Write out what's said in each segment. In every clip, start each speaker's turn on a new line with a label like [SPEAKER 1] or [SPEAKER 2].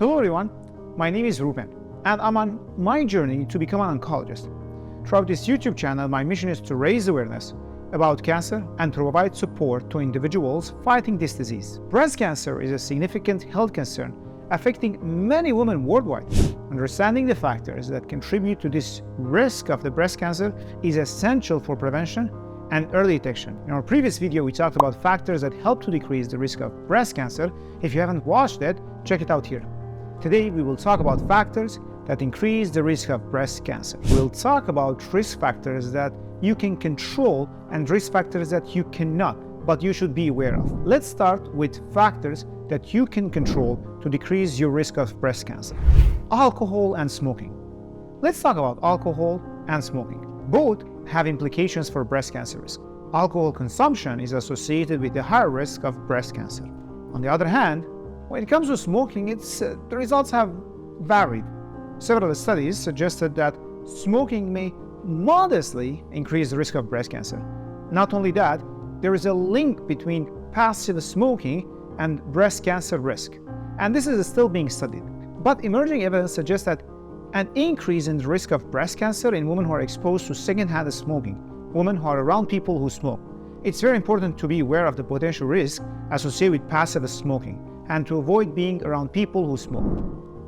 [SPEAKER 1] Hello everyone, my name is Roupen and I'm on my journey to become an oncologist. Throughout this YouTube channel, my mission is to raise awareness about cancer and provide support to individuals fighting this disease. Breast cancer is a significant health concern affecting many women worldwide. Understanding the factors that contribute to this risk of the breast cancer is essential for prevention and early detection. In our previous video, we talked about factors that help to decrease the risk of breast cancer. If you haven't watched it, check it out here. Today, we will talk about factors that increase the risk of breast cancer. We'll talk about risk factors that you can control and risk factors that you cannot, but you should be aware of. Let's start with factors that you can control to decrease your risk of breast cancer. Alcohol and smoking. Let's talk about alcohol and smoking. Both have implications for breast cancer risk. Alcohol consumption is associated with a higher risk of breast cancer. On the other hand, when it comes to smoking, the results have varied. Several studies suggested that smoking may modestly increase the risk of breast cancer. Not only that, there is a link between passive smoking and breast cancer risk, and this is still being studied. But emerging evidence suggests that an increase in the risk of breast cancer in women who are exposed to secondhand smoking, women who are around people who smoke. It's very important to be aware of the potential risk associated with passive smoking and to avoid being around people who smoke.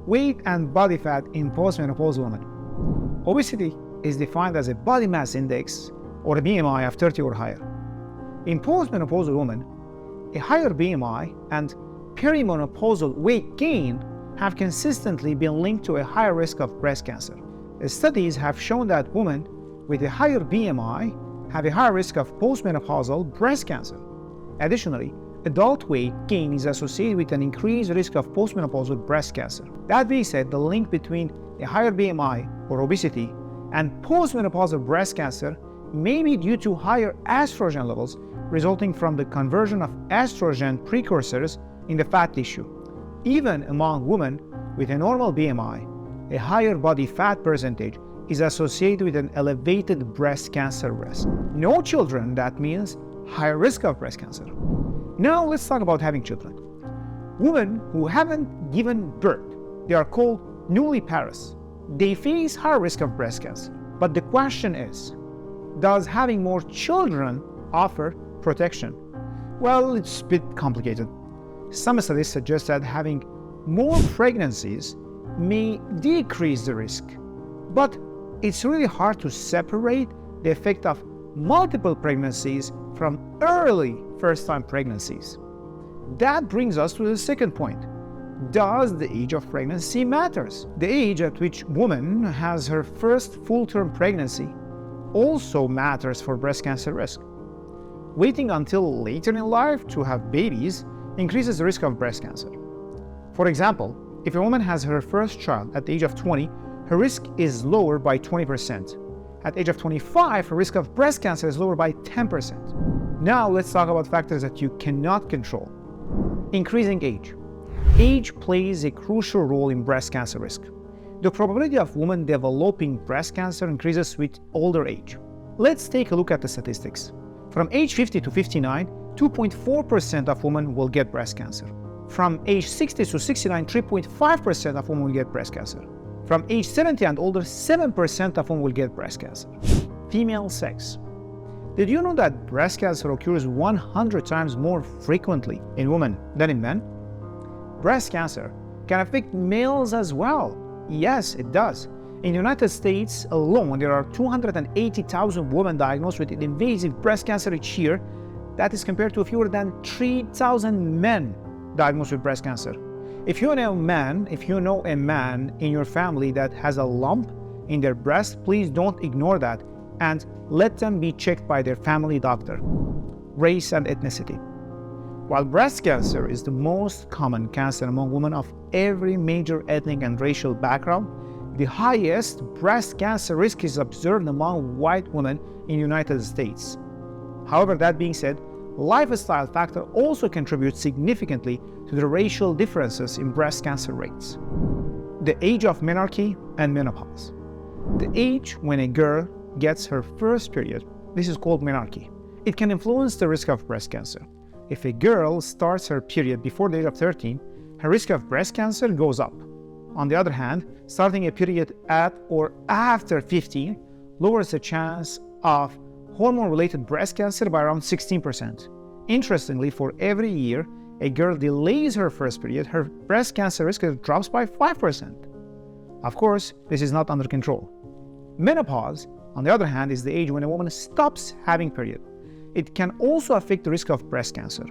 [SPEAKER 1] Weight and body fat in postmenopausal women. Obesity is defined as a body mass index or a BMI of 30 or higher. In postmenopausal women, a higher BMI and perimenopausal weight gain have consistently been linked to a higher risk of breast cancer. Studies have shown that women with a higher BMI have a higher risk of postmenopausal breast cancer. Additionally, adult weight gain is associated with an increased risk of postmenopausal breast cancer. That being said, the link between a higher BMI or obesity and postmenopausal breast cancer may be due to higher estrogen levels resulting from the conversion of estrogen precursors in the fat tissue. Even among women with a normal BMI, a higher body fat percentage is associated with an elevated breast cancer risk. No children, that means higher risk of breast cancer. Now let's talk about having children. Women who haven't given birth, they are called nulliparous. They face higher risk of breast cancer. But the question is, does having more children offer protection? Well, it's a bit complicated. Some studies suggest that having more pregnancies may decrease the risk, but it's really hard to separate the effect of multiple pregnancies from early first-time pregnancies. That brings us to the second point. Does the age of pregnancy matters? The age at which woman has her first full-term pregnancy also matters for breast cancer risk. Waiting until later in life to have babies increases the risk of breast cancer. For example, if a woman has her first child at the age of 20, her risk is lower by 20%. At the age of 25, her risk of breast cancer is lower by 10%. Now let's talk about factors that you cannot control. Increasing age. Age plays a crucial role in breast cancer risk. The probability of women developing breast cancer increases with older age. Let's take a look at the statistics. From age 50 to 59, 2.4% of women will get breast cancer. From age 60 to 69, 3.5% of women will get breast cancer. From age 70 and older, 7% of women will get breast cancer. Female sex. Did you know that breast cancer occurs 100 times more frequently in women than in men? Breast cancer can affect males as well. Yes, it does. In the United States alone, there are 280,000 women diagnosed with invasive breast cancer each year. That is compared to fewer than 3,000 men diagnosed with breast cancer. If you know a man in your family that has a lump in their breast, please don't ignore that and let them be checked by their family doctor. Race and ethnicity. While breast cancer is the most common cancer among women of every major ethnic and racial background, the highest breast cancer risk is observed among white women in the United States. However, that being said, lifestyle factor also contributes significantly to the racial differences in breast cancer rates. The age of menarche and menopause. The age when a girl gets her first period, this is called menarche. It can influence the risk of breast cancer. If a girl starts her period before the age of 13, her risk of breast cancer goes up. On the other hand, starting a period at or after 15 lowers the chance of hormone-related breast cancer by around 16%. Interestingly, for every year a girl delays her first period, her breast cancer risk drops by 5%. Of course, this is not under control. Menopause, on the other hand, is the age when a woman stops having period. It can also affect the risk of breast cancer.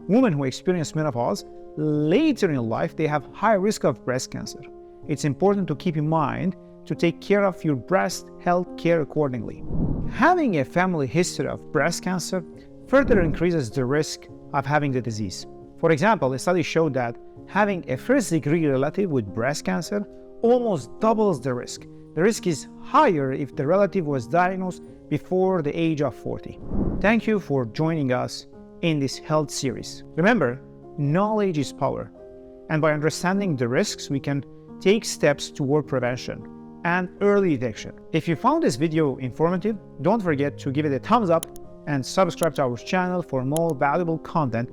[SPEAKER 1] Women who experience menopause later in life, they have high risk of breast cancer. It's important to keep in mind to take care of your breast health care accordingly. Having a family history of breast cancer further increases the risk of having the disease. For example, a study showed that having a first-degree relative with breast cancer almost doubles the risk. The risk is higher if the relative was diagnosed before the age of 40. Thank you for joining us in this health series. Remember, knowledge is power, and by understanding the risks, we can take steps toward prevention and early detection. If you found this video informative, don't forget to give it a thumbs up and subscribe to our channel for more valuable content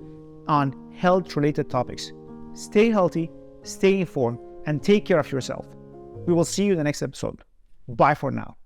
[SPEAKER 1] on health-related topics. Stay healthy, stay informed, and take care of yourself. We will see you in the next episode. Bye for now.